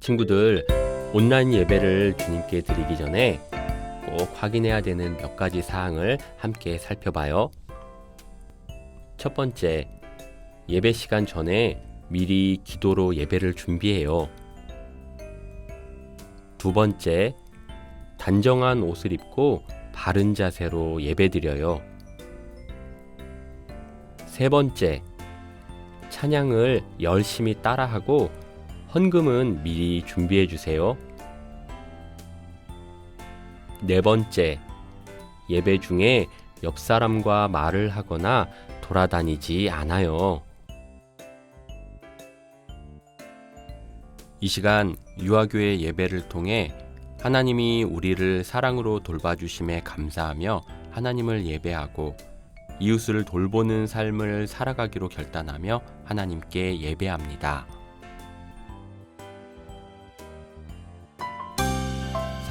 친구들, 온라인 예배를 주님께 드리기 전에 꼭 확인해야 되는 몇 가지 사항을 함께 살펴봐요. 첫 번째, 예배 시간 전에 미리 기도로 예배를 준비해요. 두 번째, 단정한 옷을 입고 바른 자세로 예배드려요. 세 번째, 찬양을 열심히 따라하고 헌금은 미리 준비해 주세요. 네 번째, 예배 중에 옆 사람과 말을 하거나 돌아다니지 않아요. 이 시간 유아교회 예배를 통해 하나님이 우리를 사랑으로 돌봐주심에 감사하며 하나님을 예배하고 이웃을 돌보는 삶을 살아가기로 결단하며 하나님께 예배합니다.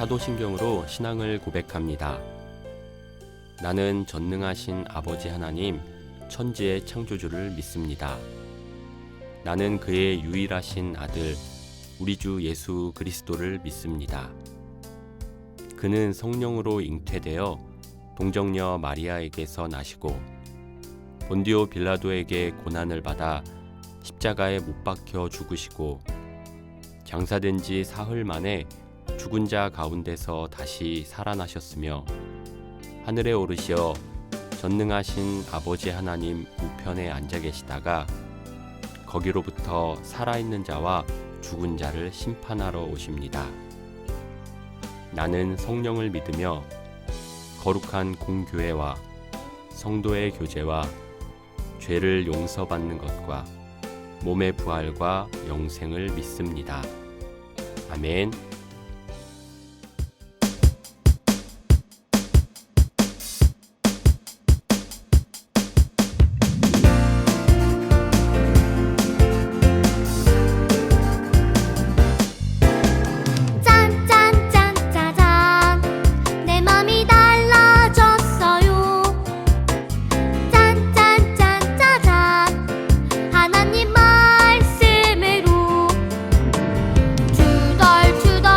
사도신경으로 신앙을 고백합니다. 나는 전능하신 아버지 하나님, 천지의 창조주를 믿습니다. 나는 그의 유일하신 아들, 우리 주 예수 그리스도를 믿습니다. 그는 성령으로 잉태되어 동정녀 마리아에게서 나시고 본디오 빌라도에게 고난을 받아 십자가에 못 박혀 죽으시고 장사된 지 사흘 만에 죽은 자 가운데서 다시 살아나셨으며 하늘에 오르시어 전능하신 아버지 하나님 우편에 앉아 계시다가 거기로부터 살아있는 자와 죽은 자를 심판하러 오십니다. 나는 성령을 믿으며 거룩한 공교회와 성도의 교제와 죄를 용서받는 것과 몸의 부활과 영생을 믿습니다. 아멘. 투덜투덜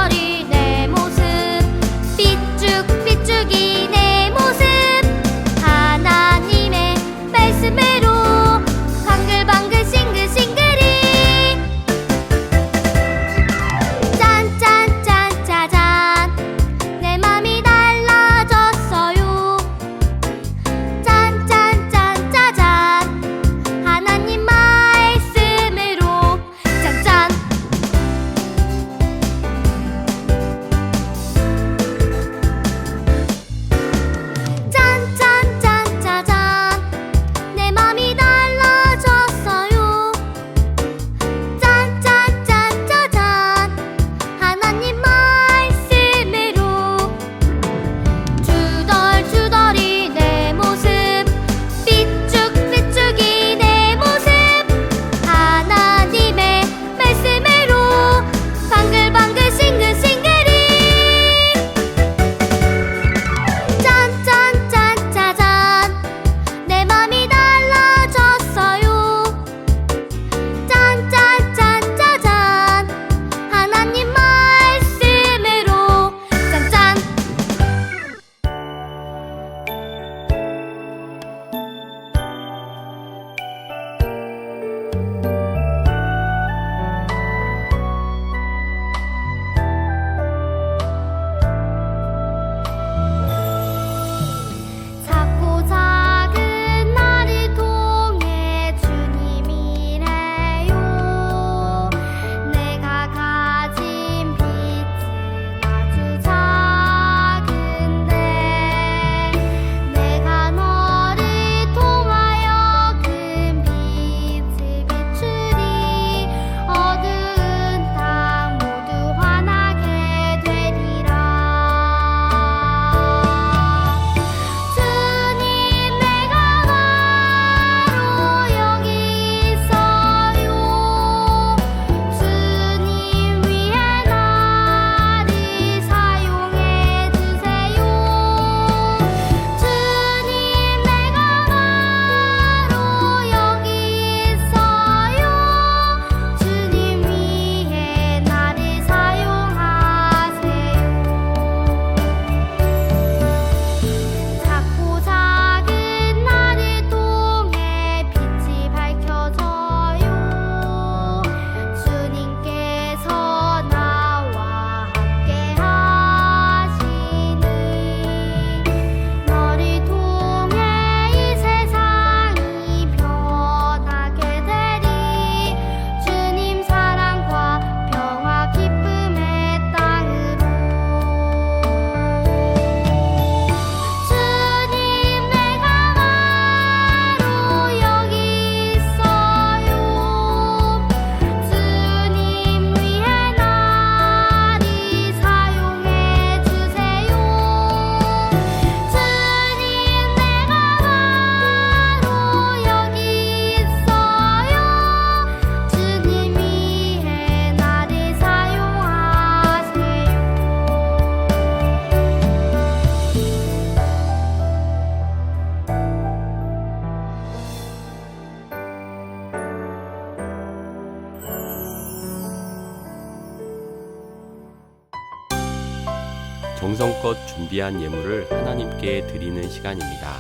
정성껏 준비한 예물을 하나님께 드리는 시간입니다.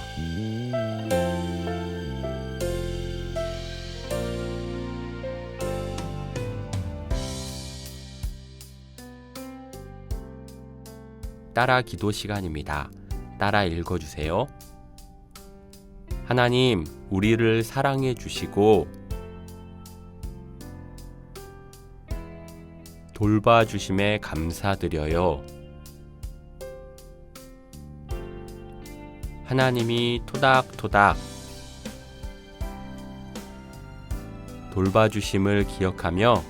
따라 기도 시간입니다. 따라 읽어주세요. 하나님, 우리를 사랑해 주시고 돌봐주심에 감사드려요. 하나님이 토닥토닥 돌봐주심을 기억하며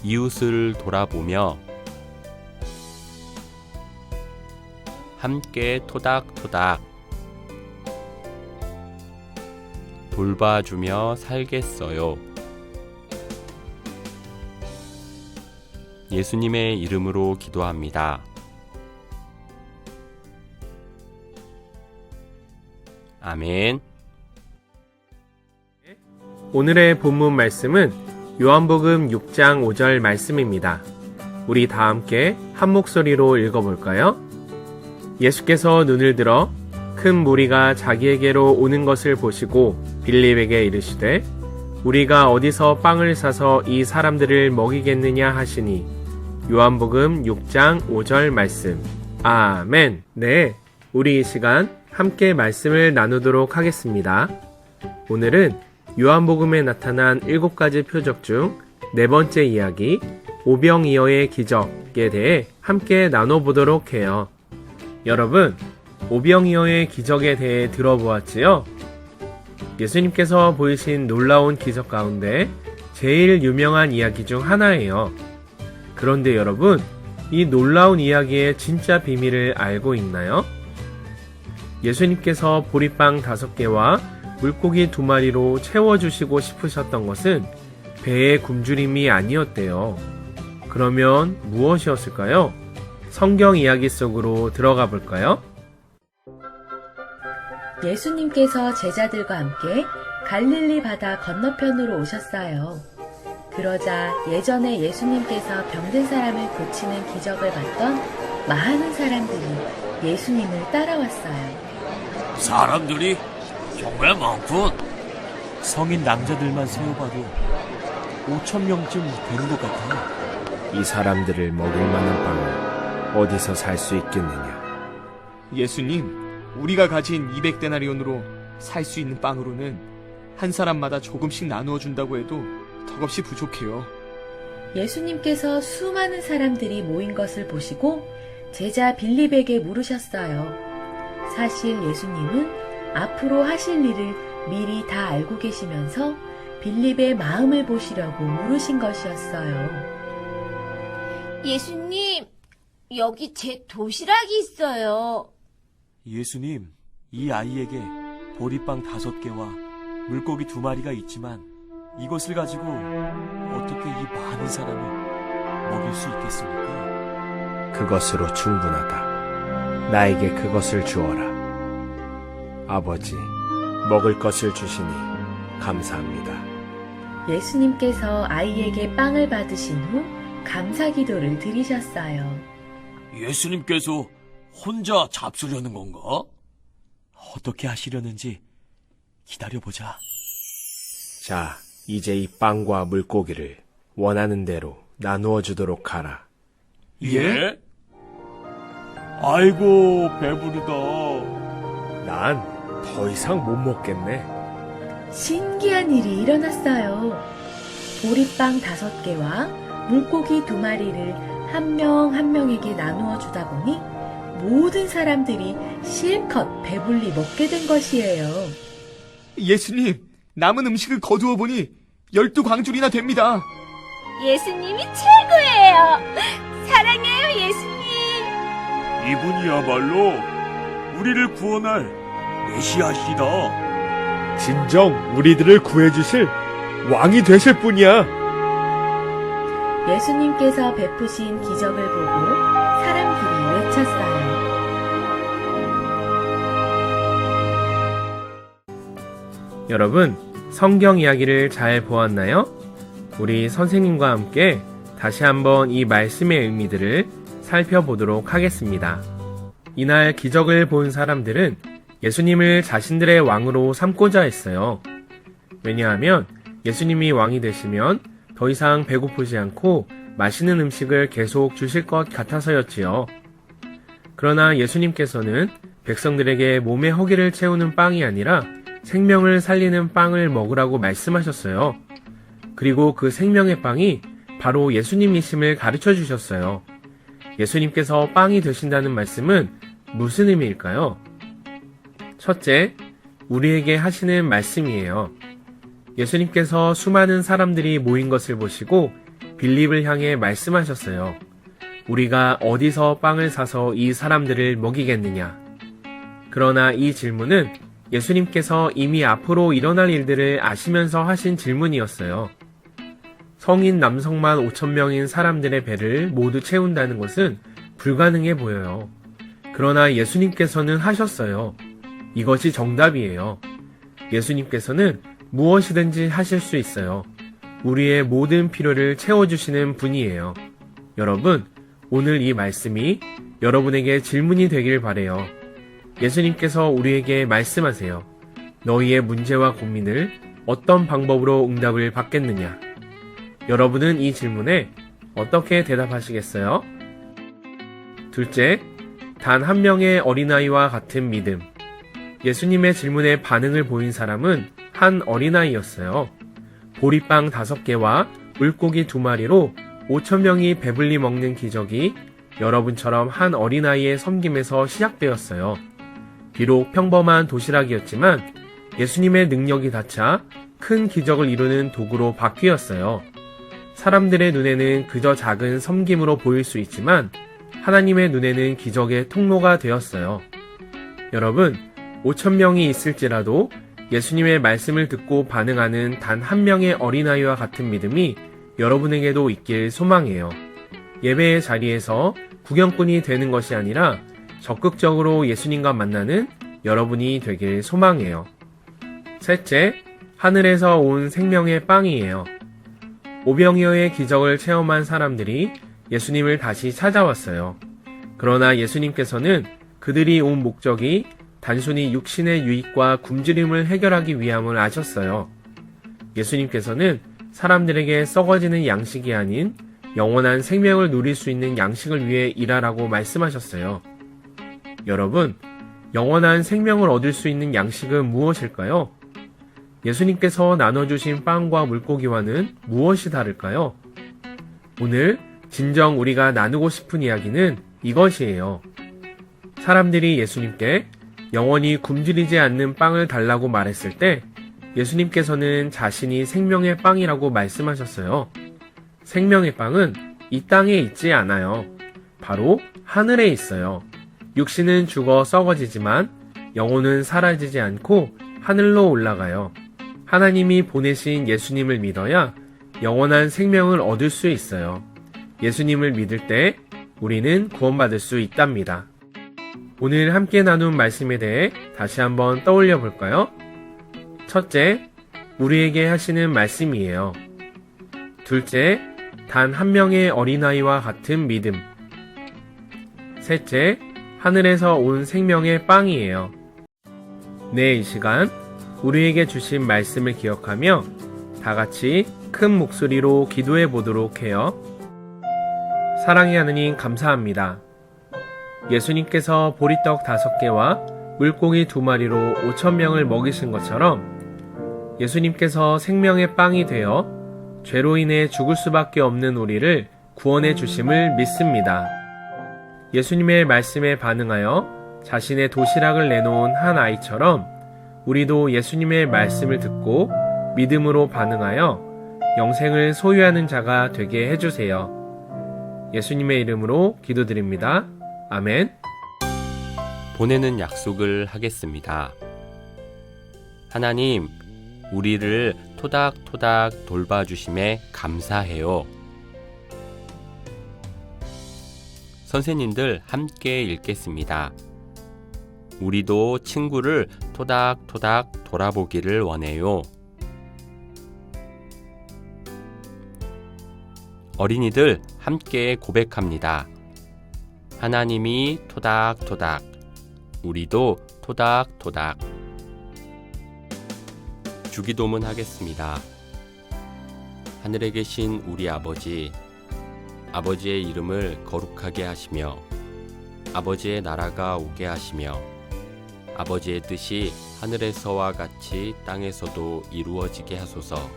이웃을 돌아보며 함께 토닥토닥 돌봐주며 살겠어요. 예수님의 이름으로 기도합니다. 아멘. 오늘의 본문 말씀은 요한복음 6장 5절 말씀입니다. 우리 다 함께 한 목소리로 읽어볼까요? 예수께서 눈을 들어 큰 무리가 자기에게로 오는 것을 보시고 빌립에게 이르시되 우리가 어디서 빵을 사서 이 사람들을 먹이겠느냐 하시니 요한복음 6장 5절 말씀. 아멘. 네, 우리 이 시간 함께 말씀을 나누도록 하겠습니다. 오늘은 요한복음에 나타난 7가지 표적 중 4번째 이야기 오병이어의 기적에 대해 함께 나눠보도록 해요. 여러분, 오병이어의 기적에 대해 들어보았지요? 예수님께서 보이신 놀라운 기적 가운데 제일 유명한 이야기 중 하나예요. 그런데 여러분, 이 놀라운 이야기의 진짜 비밀을 알고 있나요? 예수님께서 보리빵 5개와 물고기 2마리로 채워주시고 싶으셨던 것은 배의 굶주림이 아니었대요. 그러면 무엇이었을까요? 성경 이야기 속으로 들어가 볼까요? 예수님께서 제자들과 함께 갈릴리 바다 건너편으로 오셨어요. 그러자 예전에 예수님께서 병든 사람을 고치는 기적을 봤던 많은 사람들이 예수님을 따라왔어요. 사람들이 정말 많군. 성인 남자들만 세어봐도 5,000명쯤 되는 것 같아. 이 사람들을 먹일 만한 빵을 어디서 살 수 있겠느냐? 예수님, 우리가 가진 200데나리온으로 살 수 있는 빵으로는 한 사람마다 조금씩 나누어 준다고 해도 턱없이 부족해요. 예수님께서 수많은 사람들이 모인 것을 보시고 제자 빌립에게 물으셨어요. 사실 예수님은 앞으로 하실 일을 미리 다 알고 계시면서 빌립의 마음을 보시려고 물으신 것이었어요. 예수님, 여기 제 도시락이 있어요. 예수님, 이 아이에게 보리빵 5개와 물고기 2마리가 있지만 이것을 가지고 어떻게 이 많은 사람을 먹일 수 있겠습니까? 그것으로 충분하다. 나에게 그것을 주어라. 아버지, 먹을 것을 주시니 감사합니다. 예수님께서 아이에게 빵을 받으신 후 감사 기도를 드리셨어요. 예수님께서 혼자 잡수려는 건가? 어떻게 하시려는지 기다려보자. 자, 이제 이 빵과 물고기를 원하는 대로 나누어 주도록 하라. 예? 아이고, 배부르다. 난 더 이상 못 먹겠네. 신기한 일이 일어났어요. 보리빵 5개와 물고기 2마리를 한 명 한 명에게 나누어 주다 보니 모든 사람들이 실컷 배불리 먹게 된 것이에요. 예수님, 남은 음식을 거두어 보니 12광줄이나 됩니다. 예수님이 최고예요. 사랑해요, 예수님. 이분이야말로 우리를 구원할 메시아시다. 진정 우리들을 구해주실 왕이 되실 분이야. 예수님께서 베푸신 기적을 보고 사람들이 외쳤어요. 여러분, 성경 이야기를 잘 보았나요? 우리 선생님과 함께 다시 한번 이 말씀의 의미들을 살펴보도록 하겠습니다. 이날 기적을 본 사람들은 예수님을 자신들의 왕으로 삼고자 했어요. 왜냐하면 예수님이 왕이 되시면 더 이상 배고프지 않고 맛있는 음식을 계속 주실 것 같아서였지요. 그러나 예수님께서는 백성들에게 몸의 허기를 채우는 빵이 아니라 생명을 살리는 빵을 먹으라고 말씀하셨어요. 그리고 그 생명의 빵이 바로 예수님이심을 가르쳐 주셨어요. 예수님께서 빵이 되신다는 말씀은 무슨 의미일까요? 첫째, 우리에게 하시는 말씀이에요. 예수님께서 수많은 사람들이 모인 것을 보시고 빌립을 향해 말씀하셨어요. 우리가 어디서 빵을 사서 이 사람들을 먹이겠느냐? 그러나 이 질문은 예수님께서 이미 앞으로 일어날 일들을 아시면서 하신 질문이었어요. 성인 남성만 5,000명인 사람들의 배를 모두 채운다는 것은 불가능해 보여요. 그러나 예수님께서는 하셨어요. 이것이 정답이에요. 예수님께서는 무엇이든지 하실 수 있어요. 우리의 모든 필요를 채워주시는 분이에요. 여러분, 오늘 이 말씀이 여러분에게 질문이 되길 바래요. 예수님께서 우리에게 말씀하세요. 너희의 문제와 고민을 어떤 방법으로 응답을 받겠느냐? 여러분은 이 질문에 어떻게 대답하시겠어요? 둘째, 단 한 명의 어린아이와 같은 믿음. 예수님의 질문에 반응을 보인 사람은 한 어린아이였어요. 보리빵 5개와 물고기 2마리로 5,000명이 배불리 먹는 기적이 여러분처럼 한 어린아이의 섬김에서 시작되었어요. 비록 평범한 도시락이었지만 예수님의 능력이 닿자 큰 기적을 이루는 도구로 바뀌었어요. 사람들의 눈에는 그저 작은 섬김으로 보일 수 있지만 하나님의 눈에는 기적의 통로가 되었어요. 여러분, 5,000명이 있을지라도 예수님의 말씀을 듣고 반응하는 단 한 명의 어린아이와 같은 믿음이 여러분에게도 있길 소망해요. 예배의 자리에서 구경꾼이 되는 것이 아니라 적극적으로 예수님과 만나는 여러분이 되길 소망해요. 셋째, 하늘에서 온 생명의 빵이에요. 오병이어의 기적을 체험한 사람들이 예수님을 다시 찾아왔어요. 그러나 예수님께서는 그들이 온 목적이 단순히 육신의 유익과 굶주림을 해결하기 위함을 아셨어요. 예수님께서는 사람들에게 썩어지는 양식이 아닌 영원한 생명을 누릴 수 있는 양식을 위해 일하라고 말씀하셨어요. 여러분, 영원한 생명을 얻을 수 있는 양식은 무엇일까요? 예수님께서 나눠주신 빵과 물고기와는 무엇이 다를까요? 오늘 진정 우리가 나누고 싶은 이야기는 이것이에요. 사람들이 예수님께 영원히 굶주리지 않는 빵을 달라고 말했을 때 예수님께서는 자신이 생명의 빵이라고 말씀하셨어요. 생명의 빵은 이 땅에 있지 않아요. 바로 하늘에 있어요. 육신은 죽어 썩어지지만 영혼은 사라지지 않고 하늘로 올라가요. 하나님이 보내신 예수님을 믿어야 영원한 생명을 얻을 수 있어요. 예수님을 믿을 때 우리는 구원받을 수 있답니다. 오늘 함께 나눈 말씀에 대해 다시 한번 떠올려 볼까요? 첫째, 우리에게 하시는 말씀이에요. 둘째, 단 한 명의 어린아이와 같은 믿음. 셋째, 하늘에서 온 생명의 빵이에요. 네, 이 시간 우리에게 주신 말씀을 기억하며 다 같이 큰 목소리로 기도해 보도록 해요. 사랑의 하느님, 감사합니다. 예수님께서 보리떡 5개와 물고기 2마리로 5,000명을 먹이신 것처럼 예수님께서 생명의 빵이 되어 죄로 인해 죽을 수밖에 없는 우리를 구원해 주심을 믿습니다. 예수님의 말씀에 반응하여 자신의 도시락을 내놓은 한 아이처럼 우리도 예수님의 말씀을 듣고 믿음으로 반응하여 영생을 소유하는 자가 되게 해주세요. 예수님의 이름으로 기도드립니다. 아멘. 보내는 약속을 하겠습니다. 하나님, 우리를 토닥토닥 돌봐주심에 감사해요. 선생님들 함께 읽겠습니다. 우리도 친구를 토닥토닥 돌아보기를 원해요. 어린이들 함께 고백합니다. 하나님이 토닥토닥, 우리도 토닥토닥. 주기도문 하겠습니다. 하늘에 계신 우리 아버지, 아버지의 이름을 거룩하게 하시며 아버지의 나라가 오게 하시며 아버지의 뜻이 하늘에서와 같이 땅에서도 이루어지게 하소서.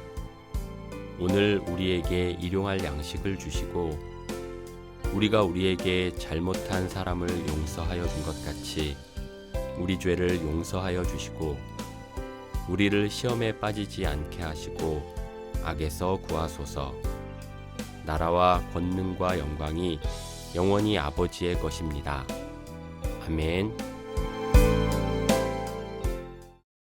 오늘 우리에게 일용할 양식을 주시고 우리가 우리에게 잘못한 사람을 용서하여 준 것 같이 우리 죄를 용서하여 주시고 우리를 시험에 빠지지 않게 하시고 악에서 구하소서. 나라와 권능과 영광이 영원히 아버지의 것입니다. 아멘.